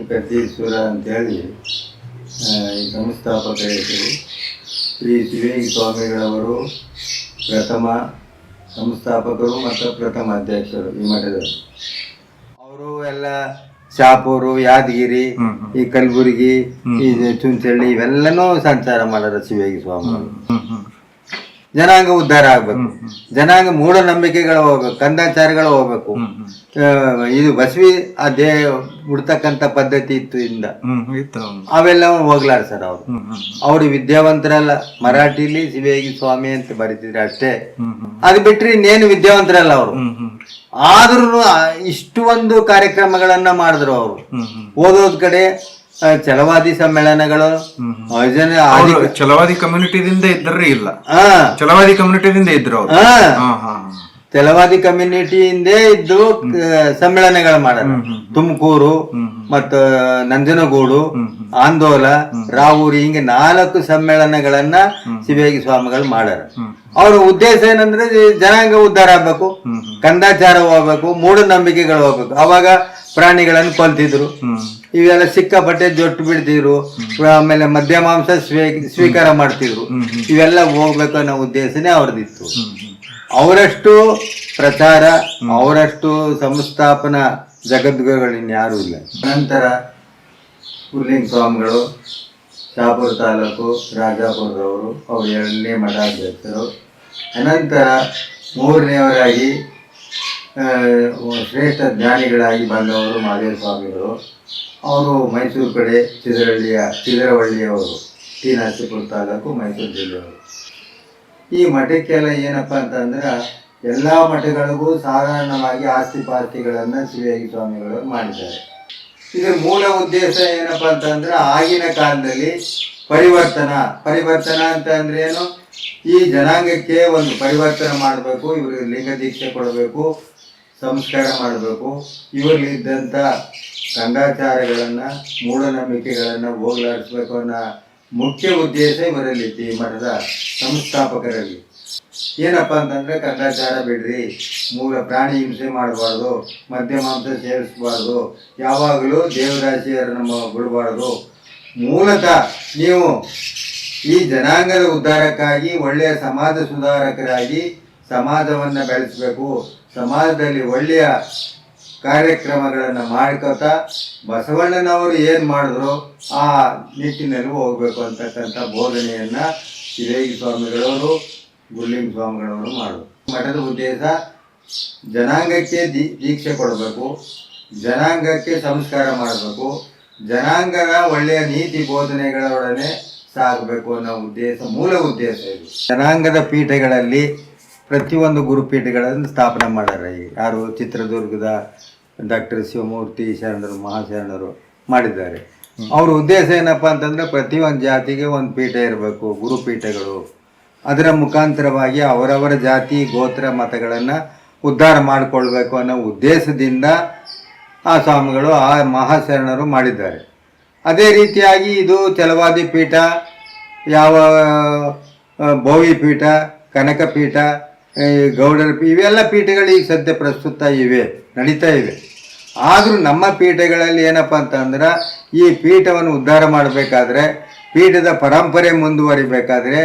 ಕತ್ತೀಶ್ವರ ಅಂತೇಳಿ ಈ ಸಂಸ್ಥಾಪಕರ ಹೆಸರು. ಶ್ರೀ ಶಿವೇಗಿ ಸ್ವಾಮಿಗಳವರು ಪ್ರಥಮ ಸಂಸ್ಥಾಪಕರು ಮತ್ತು ಪ್ರಥಮ ಅಧ್ಯಕ್ಷರು ಈ ಮಠದಲ್ಲಿ. ಅವರು ಎಲ್ಲ ಶಾಪೂರು, ಯಾದಗಿರಿ, ಈ ಕಲಬುರಗಿ, ಈ ಚುಂಚಳ್ಳಿ ಇವೆಲ್ಲನೂ ಸಂಚಾರ ಮಾಡ್ಯಾರ ಶಿವೇಗಿ ಸ್ವಾಮಿಗಳು. ಜನಾಂಗ ಉದ್ಧಾರ ಆಗ್ಬೇಕು, ಜನಾಂಗ ಮೂಢನಂಬಿಕೆಗಳು ಹೋಗ್ಬೇಕು, ಕಂದಾಚಾರಗಳು ಹೋಗ್ಬೇಕು. ಇದು ಬಸವಿ ಅದೇ ಬಿಡ್ತಕ್ಕಂಥ ಪದ್ಧತಿ ಇತ್ತು ಇಂದ, ಅವೆಲ್ಲ ಹೋಗ್ಲಾಡ್ಸರ್ ಅವ್ರು. ಅವ್ರು ವಿದ್ಯಾವಂತರಲ್ಲ, ಮರಾಠಿಲಿ ಶಿವೇಗಿ ಸ್ವಾಮಿ ಅಂತ ಬರೀತಿದ್ರು ಅಷ್ಟೇ. ಅದು ಬಿಟ್ರೆ ಇನ್ನೇನು ವಿದ್ಯಾವಂತರಲ್ಲ ಅವರು. ಆದ್ರೂ ಇಷ್ಟು ಒಂದು ಕಾರ್ಯಕ್ರಮಗಳನ್ನ ಮಾಡಿದ್ರು ಅವರು. ಓದೋದ್ ಕಡೆ ಛಲವಾದಿ ಸಮ್ಮೇಳನಗಳು, ಛಲವಾದಿ ಕಮ್ಯುನಿಟಿದಿಂದ ಇದ್ದರೆ ಇಲ್ಲ, ಛಲವಾದಿ ಕಮ್ಯುನಿಟಿದಿಂದ ಇದ್ರು ಅವರು. ಛಲವಾದಿ ಕಮ್ಯುನಿಟಿಯಿಂದೇ ಇದ್ದು ಸಮ್ಮೇಳನಗಳು ಮಾಡ್ಯಾರ. ತುಮಕೂರು ಮತ್ತ ನಂಜನಗೂಡು, ಆಂದೋಲ, ರಾವೂರಿ, ಹಿಂಗೆ 4 ಸಮ್ಮೇಳನಗಳನ್ನ ಶಿವೇಗಿ ಸ್ವಾಮಿಗಳು ಮಾಡ್ಯಾರ. ಅವ್ರ ಉದ್ದೇಶ ಏನಂದ್ರೆ ಜನಾಂಗ ಉದ್ಧಾರ ಆಗ್ಬೇಕು, ಕಂದಾಚಾರ ಹೋಗ್ಬೇಕು, ಮೂಢನಂಬಿಕೆಗಳು ಹೋಗ್ಬೇಕು. ಅವಾಗ ಪ್ರಾಣಿಗಳನ್ನು ಕೊಲ್ತಿದ್ರು, ಇವೆಲ್ಲ ಸಿಕ್ಕಾಪಟ್ಟೆ ಜೊಟ್ಟು ಬಿಡ್ತಿದ್ರು, ಆಮೇಲೆ ಮದ್ಯ ಮಾಂಸ ಸ್ವೀಕಾರ ಮಾಡ್ತಿದ್ರು. ಇವೆಲ್ಲ ಹೋಗ್ಬೇಕು ಅನ್ನೋ ಉದ್ದೇಶನೇ ಅವ್ರದ್ದಿತ್ತು. ಅವರಷ್ಟು ಪ್ರಚಾರ, ಅವರಷ್ಟು ಸಂಸ್ಥಾಪನಾ ಜಗದ್ಗುರುಗಳು ಇನ್ಯಾರೂ ಇಲ್ಲ. ನಂತರ ಪುರ್ಲಿಂಗ ಸ್ವಾಮಿಗಳು ಶಾಪುರ ತಾಲೂಕು ರಾಜಾಪುರದವರು, ಅವರು 2ನೇ ಮಠಾಧ್ಯಕ್ಷರು. ಅನಂತರ 3ನೇವರಾಗಿ ಶ್ರೇಷ್ಠ ಜ್ಞಾನಿಗಳಾಗಿ ಬಂದವರು ಮಹಾದೇವ ಸ್ವಾಮಿಗಳು. ಅವರು ಮೈಸೂರು ಕಡೆ ಚಿದರವಳ್ಳಿಯವರು, ಟಿ ನರಸೀಪುರ ತಾಲೂಕು, ಮೈಸೂರು ಜಿಲ್ಲೆಯವರು. ಈ ಮಠಕ್ಕೆಲ್ಲ ಏನಪ್ಪ ಅಂತಂದ್ರೆ ಎಲ್ಲ ಮಠಗಳಿಗೂ ಸಾಧಾರಣವಾಗಿ ಆಸ್ತಿ ಪಾಸ್ತಿಗಳನ್ನು ಶಿವೇಗಿ ಸ್ವಾಮಿಗಳು ಮಾಡಿದ್ದಾರೆ. ಇದರ ಮೂಲ ಉದ್ದೇಶ ಏನಪ್ಪ ಅಂತಂದ್ರೆ ಆಗಿನ ಕಾಲದಲ್ಲಿ ಪರಿವರ್ತನಾ ಅಂತ ಅಂದ್ರೆ ಏನು, ಈ ಜನಾಂಗಕ್ಕೆ ಒಂದು ಪರಿವರ್ತನೆ ಮಾಡಬೇಕು, ಇವ್ರಿಗೆ ಲಿಂಗ ದೀಕ್ಷೆ ಕೊಡಬೇಕು, ಸಂಸ್ಕಾರ ಮಾಡಬೇಕು, ಇವರಲ್ಲಿದ್ದಂಥ ಕಂದಾಚಾರಗಳನ್ನು, ಮೂಢನಂಬಿಕೆಗಳನ್ನು ಹೋಗಲಾಡಿಸ್ಬೇಕು ಅನ್ನೋ ಮುಖ್ಯ ಉದ್ದೇಶ ಇವರಲ್ಲಿತ್ತು. ಈ ಮಠದ ಸಂಸ್ಥಾಪಕರಲ್ಲಿ ಏನಪ್ಪ ಅಂತಂದರೆ ಕಂದಾಚಾರ ಬಿಡ್ರಿ, ಪ್ರಾಣಿ ಹಿಂಸೆ ಮಾಡಬಾರ್ದು, ಮದ್ಯ ಮಾಂಸ ಸೇವಿಸಬಾರ್ದು, ಯಾವಾಗಲೂ ದೇವರಾಶಿಯರನ್ನು ಬಿಡಬಾರ್ದು. ಮೂಲತಃ ನೀವು ಈ ಜನಾಂಗದ ಉದ್ಧಾರಕ್ಕಾಗಿ ಒಳ್ಳೆಯ ಸಮಾಜ ಸುಧಾರಕರಾಗಿ ಸಮಾಜವನ್ನು ಬೆಳೆಸಬೇಕು, ಸಮಾಜದಲ್ಲಿ ಒಳ್ಳೆಯ ಕಾರ್ಯಕ್ರಮಗಳನ್ನು ಮಾಡ್ಕೋತಾ ಬಸವಣ್ಣನವರು ಏನು ಮಾಡಿದ್ರು ಆ ನಿಟ್ಟಿನಲ್ಲಿ ಹೋಗಬೇಕು ಅಂತಕ್ಕಂಥ ಬೋಧನೆಯನ್ನು ಶಿವೇಗಿ ಸ್ವಾಮಿಗಳವರು, ಪುರ್ಲಿಂಗ ಸ್ವಾಮಿಗಳವರು ಮಾಡಿದ್ರು. ಮಠದ ಉದ್ದೇಶ ಜನಾಂಗಕ್ಕೆ ದೀಕ್ಷೆ ಕೊಡಬೇಕು, ಜನಾಂಗಕ್ಕೆ ಸಂಸ್ಕಾರ ಮಾಡಬೇಕು, ಜನಾಂಗದ ಒಳ್ಳೆಯ ನೀತಿ ಬೋಧನೆಗಳೊಡನೆ ಸಾಗಬೇಕು ಅನ್ನೋ ಉದ್ದೇಶ, ಮೂಲ ಉದ್ದೇಶ ಇದು. ಜನಾಂಗದ ಪೀಠಗಳಲ್ಲಿ ಪ್ರತಿಯೊಂದು ಗುರುಪೀಠಗಳನ್ನು ಸ್ಥಾಪನೆ ಮಾಡ್ಯಾರ. ಯಾರು ಚಿತ್ರದುರ್ಗದ ಡಾಕ್ಟರ್ ಶಿವಮೂರ್ತಿ ಶರಣರು, ಮಹಾಶರಣರು ಮಾಡಿದ್ದಾರೆ. ಅವ್ರ ಉದ್ದೇಶ ಏನಪ್ಪ ಅಂತಂದರೆ ಪ್ರತಿಯೊಂದು ಜಾತಿಗೆ ಒಂದು ಪೀಠ ಇರಬೇಕು, ಗುರುಪೀಠಗಳು. ಅದರ ಮುಖಾಂತರವಾಗಿ ಅವರವರ ಜಾತಿ ಗೋತ್ರ ಮತಗಳನ್ನು ಉದ್ಧಾರ ಮಾಡಿಕೊಳ್ಬೇಕು ಅನ್ನೋ ಉದ್ದೇಶದಿಂದ ಆ ಸ್ವಾಮಿಗಳು, ಆ ಮಹಾಶರಣರು ಮಾಡಿದ್ದಾರೆ. ಅದೇ ರೀತಿಯಾಗಿ ಇದು ಛಲವಾದಿ ಪೀಠ, ಯಾವ ಭೋವಿ ಪೀಠ, ಕನಕ ಪೀಠ, ಗೌಡರ ಇವೆಲ್ಲ ಪೀಠಗಳು ಈಗ ಸದ್ಯ ಪ್ರಸ್ತುತ ನಡೀತಾ ಇವೆ. ಆದರೂ ನಮ್ಮ ಪೀಠಗಳಲ್ಲಿ ಏನಪ್ಪ ಅಂತಂದ್ರೆ ಈ ಪೀಠವನ್ನು ಉದ್ಧಾರ ಮಾಡಬೇಕಾದ್ರೆ, ಪೀಠದ ಪರಂಪರೆ ಮುಂದುವರಿಬೇಕಾದ್ರೆ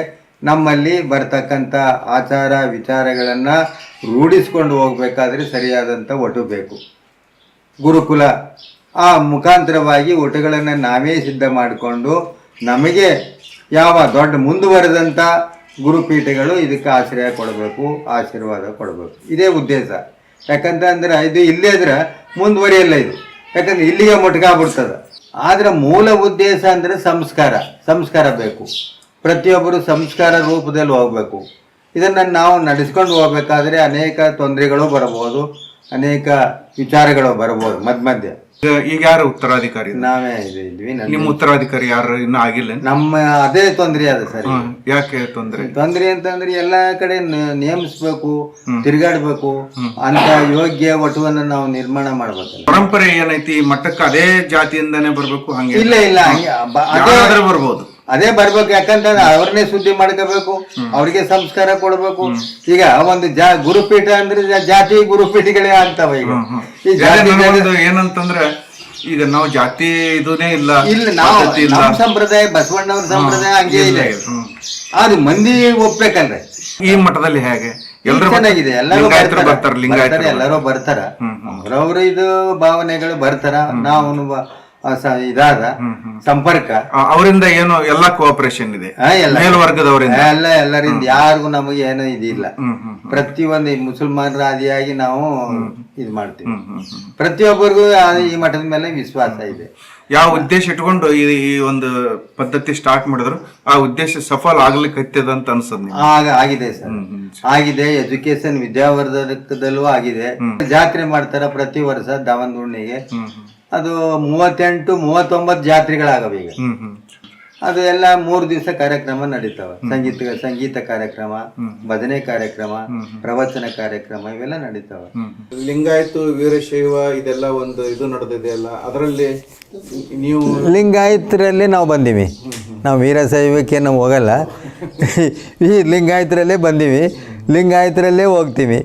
ನಮ್ಮಲ್ಲಿ ಬರ್ತಕ್ಕಂಥ ಆಚಾರ ವಿಚಾರಗಳನ್ನು ರೂಢಿಸ್ಕೊಂಡು ಹೋಗಬೇಕಾದ್ರೆ ಸರಿಯಾದಂಥ ಒಟ್ಟು ಬೇಕು. ಗುರುಕುಲ ಆ ಮುಖಾಂತರವಾಗಿ ಒಟ್ಟುಗಳನ್ನು ನಾವೇ ಸಿದ್ಧ ಮಾಡಿಕೊಂಡು ನಮಗೆ ಯಾವ ದೊಡ್ಡ ಮುಂದುವರೆದಂಥ ಗುರುಪೀಠಗಳು ಇದಕ್ಕೆ ಆಶ್ರಯ ಕೊಡಬೇಕು, ಆಶೀರ್ವಾದ ಕೊಡಬೇಕು. ಇದೇ ಉದ್ದೇಶ. ಯಾಕಂತಂದ್ರೆ ಇದು ಇಲ್ಲೇ ಇದ್ರೆ ಮುಂದುವರಿಯಲ್ಲ ಇದು, ಯಾಕಂದ್ರೆ ಇಲ್ಲಿಗೆ ಮೊಟ್ಕಾಗ್ಬಿಡ್ತದೆ. ಆದರೆ ಮೂಲ ಉದ್ದೇಶ ಅಂದರೆ ಸಂಸ್ಕಾರ ಬೇಕು. ಪ್ರತಿಯೊಬ್ಬರು ಸಂಸ್ಕಾರ ರೂಪದಲ್ಲಿ ಹೋಗಬೇಕು. ಇದನ್ನು ನಾವು ನಡೆಸ್ಕೊಂಡು ಹೋಗ್ಬೇಕಾದ್ರೆ ಅನೇಕ ತೊಂದರೆಗಳು ಬರಬಹುದು, ಅನೇಕ ವಿಚಾರಗಳು ಬರಬಹುದು ಮಧ್ಯ. ಈಗ ಯಾರು ಉತ್ತರಾಧಿಕಾರಿ? ನಾವೇ ಇದ್ವಿ. ನಿಮ್ಮ ಉತ್ತರಾಧಿಕಾರಿ ಯಾರು ಇನ್ನೂ ಆಗಿಲ್ಲ? ನಮ್ಮ ಅದೇ ತೊಂದರೆ ಅದ ಸರ್. ಯಾಕೆ ತೊಂದರೆ ಅಂತಂದ್ರೆ ಎಲ್ಲಾ ಕಡೆ ನೇಮಿಸ್ಬೇಕು, ತಿರ್ಗಾಡ್ಬೇಕು ಅಂತ ಯೋಗ್ಯ ಒಟುವನ್ನು ನಾವು ನಿರ್ಮಾಣ ಮಾಡ್ಬೇಕಲ್ಲ. ಪರಂಪರೆ ಏನೈತಿ ಮಠಕ್ಕೆ ಅದೇ ಜಾತಿಯಿಂದಾನೇ ಬರ್ಬೇಕು ಹಂಗೆ? ಇಲ್ಲ ಅದೇ ಬರ್ಬೋದು, ಅದೇ ಬರ್ಬೇಕು. ಯಾಕಂತಂದ್ರೆ ಅವ್ರನ್ನೇ ಸುದ್ದಿ ಮಾಡ್ಕೋಬೇಕು, ಅವ್ರಿಗೆ ಸಂಸ್ಕಾರ ಕೊಡ್ಬೇಕು. ಈಗ ಒಂದು ಗುರುಪೀಠ ಅಂದ್ರೆ ಜಾತಿ ಗುರುಪೀಠಗಳೇ ಆಗ್ತಾವ. ಈಗ ಏನಂತಂದ್ರೆ ಈಗ ನಾವು ಜಾತಿ ಇದನ್ನೇ ಇಲ್ಲ, ಇಲ್ಲ ನಾವು ಪದ್ಧತಿ ಇಲ್ಲ. ನಮ್ಮ ಸಂಪ್ರದಾಯ ಬಸವಣ್ಣವ್ರ ಸಂಪ್ರದಾಯ ಹಂಗೆ ಇದೆ. ಹ್ಮ್. ಅದು ಮಂದಿ ಒಪ್ಬೇಕಲ್ರಿ. ಈ ಮಠದಲ್ಲಿ ಹೇಗೆ ಎಲ್ಲರೂ ಚೆನ್ನಾಗಿದೆ, ಎಲ್ಲರೂ ಲಿಂಗಾಯತರು ಬರ್ತಾರೆ, ಬರ್ತಾರೆ, ಲಿಂಗಾಯತರು ಎಲ್ಲರೂ ಬರ್ತಾರ. ಅವ್ರವ್ರ ಇದು ಭಾವನೆಗಳು ಬರ್ತಾರ. ನಾವು ಇದಾದ ಸಂಪರ್ಕ ಅವರಿಂದ ಏನು ಎಲ್ಲಾ ಕೋಆಪರೇಷನ್ ಇದೆ, ಮೇಲ್ವರ್ಗದವರಿಂದ ಎಲ್ಲರಿಂದ ಯಾರಿಗೂ ನಮಗೆ ಏನೋ ಇದಿಲ್ಲ. ಪ್ರತಿಯೊಂದು ಈ ಮುಸಲ್ಮಾನರ ಆದಿಯಾಗಿ ನಾವು ಇದು ಮಾಡ್ತೀವಿ. ಪ್ರತಿಯೊಬ್ಬರಿಗೂ ಈ ಮಠದ ಮೇಲೆ ವಿಶ್ವಾಸ ಇದೆ. ಯಾವ ಉದ್ದೇಶ ಇಟ್ಕೊಂಡು ಈ ಒಂದು ಪದ್ಧತಿ ಸ್ಟಾರ್ಟ್ ಮಾಡಿದ್ರು ಆ ಉದ್ದೇಶ ಸಫಲ ಆಗ್ಲಿಕ್ಕೆ ಅಂತ ಅನ್ಸದ್ ಆಗಿದೆ ಸರ್, ಆಗಿದೆ. ಎಜುಕೇಶನ್ ವಿದ್ಯಾವರ್ಧಕದಲ್ಲೂ ಆಗಿದೆ. ಜಾತ್ರೆ ಮಾಡ್ತಾರ ಪ್ರತಿ ವರ್ಷ ದಾವಣಗೆರೆಗೆ. ಅದು 38-39 ಜಾತ್ರೆಗಳಾಗವೆ ಈಗ. ಅದು ಎಲ್ಲ 3 ದಿವಸ ಕಾರ್ಯಕ್ರಮ ನಡೀತಾವ. ಸಂಗೀತ ಕಾರ್ಯಕ್ರಮ, ಭಜನೆ ಕಾರ್ಯಕ್ರಮ, ಪ್ರವಚನ ಕಾರ್ಯಕ್ರಮ ಇವೆಲ್ಲ ನಡೀತಾವ. ಲಿಂಗಾಯತ ವೀರಶೈವ ಇದೆಲ್ಲ ಒಂದು ಇದು ನಡೆದಿದೆಯಲ್ಲ, ಅದರಲ್ಲಿ ನೀವು ಲಿಂಗಾಯತರಲ್ಲಿ ನಾವು ಬಂದೀವಿ. ನಾವು ವೀರಶೈವಕ್ಕೆ ನಾವು ಹೋಗಲ್ಲ, ಈ ಲಿಂಗಾಯತರಲ್ಲೇ ಬಂದೀವಿ, ಲಿಂಗಾಯತರಲ್ಲೇ ಹೋಗ್ತೀವಿ.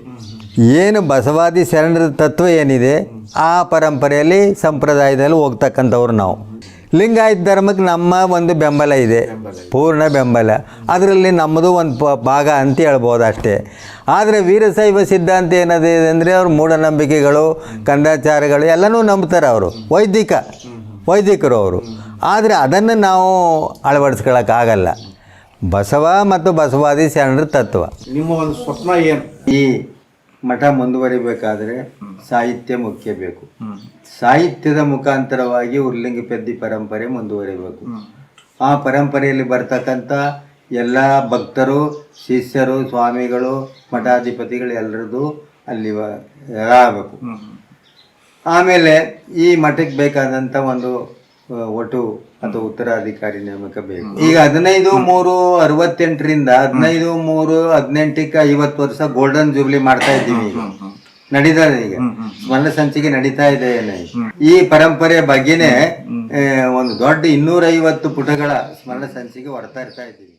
ಏನು ಬಸವಾದಿ ಶರಣರ ತತ್ವ ಏನಿದೆ ಆ ಪರಂಪರೆಯಲ್ಲಿ ಸಂಪ್ರದಾಯದಲ್ಲಿ ಹೋಗ್ತಕ್ಕಂಥವ್ರು ನಾವು. ಲಿಂಗಾಯತ ಧರ್ಮಕ್ಕೆ ನಮ್ಮ ಒಂದು ಬೆಂಬಲ ಇದೆ, ಪೂರ್ಣ ಬೆಂಬಲ. ಅದರಲ್ಲಿ ನಮ್ಮದು ಒಂದು ಭಾಗ ಅಂತ ಹೇಳ್ಬೋದು ಅಷ್ಟೇ. ಆದರೆ ವೀರಶೈವ ಸಿದ್ಧಾಂತ ಏನಿದೆ ಅಂದರೆ ಅವ್ರ ಮೂಢನಂಬಿಕೆಗಳು, ಕಂದಾಚಾರಗಳು ಎಲ್ಲನೂ ನಂಬ್ತಾರೆ. ಅವರು ವೈದಿಕರು ಅವರು. ಆದರೆ ಅದನ್ನು ನಾವು ಅಳವಡಿಸ್ಕೊಳ್ಳೋಕ್ಕಾಗಲ್ಲ. ಬಸವ ಮತ್ತು ಬಸವಾದಿ ಶರಣರ ತತ್ವ. ನಿಮ್ಮ ಒಂದು ಸ್ವಪ್ನ ಏನು? ಈ ಮಠ ಮುಂದುವರಿಬೇಕಾದ್ರೆ ಸಾಹಿತ್ಯ ಮುಖ್ಯ ಬೇಕು. ಸಾಹಿತ್ಯದ ಮುಖಾಂತರವಾಗಿ ಉರ್ಲಿಂಗ ಪೆದ್ದಿ ಪರಂಪರೆ ಮುಂದುವರಿಬೇಕು. ಆ ಪರಂಪರೆಯಲ್ಲಿ ಬರ್ತಕ್ಕಂಥ ಎಲ್ಲ ಭಕ್ತರು, ಶಿಷ್ಯರು, ಸ್ವಾಮಿಗಳು, ಮಠಾಧಿಪತಿಗಳು ಎಲ್ಲರದ್ದು ಅಲ್ಲಿ ಆಗಬೇಕು. ಆಮೇಲೆ ಈ ಮಠಕ್ಕೆ ಬೇಕಾದಂಥ ಒಂದು ಒಟ್ಟು ಅಥವಾ ಉತ್ತರಾಧಿಕಾರಿ ನೇಮಕ ಬೇಕು. ಈಗ 15/3/68ರಿಂದ 15/3/18ಕ್ಕೆ 50 ವರ್ಷ ಗೋಲ್ಡನ್ ಜೂಬ್ಲಿ ಮಾಡ್ತಾ ಇದ್ದೀವಿ. ಈಗ ನಡೀತಾ ಇದೆ, ಈಗ ಸ್ಮರಣ ಸಂಚಿಕೆ ನಡೀತಾ ಇದೆ. ಈ ಪರಂಪರೆ ಬಗ್ಗೆನೇ ಒಂದು ದೊಡ್ಡ 250 ಪುಟಗಳ ಸ್ಮರಣ ಸಂಚಿಕೆ ಹೊಡ್ತಾ ಇರ್ತಾ ಇದ್ದೀವಿ.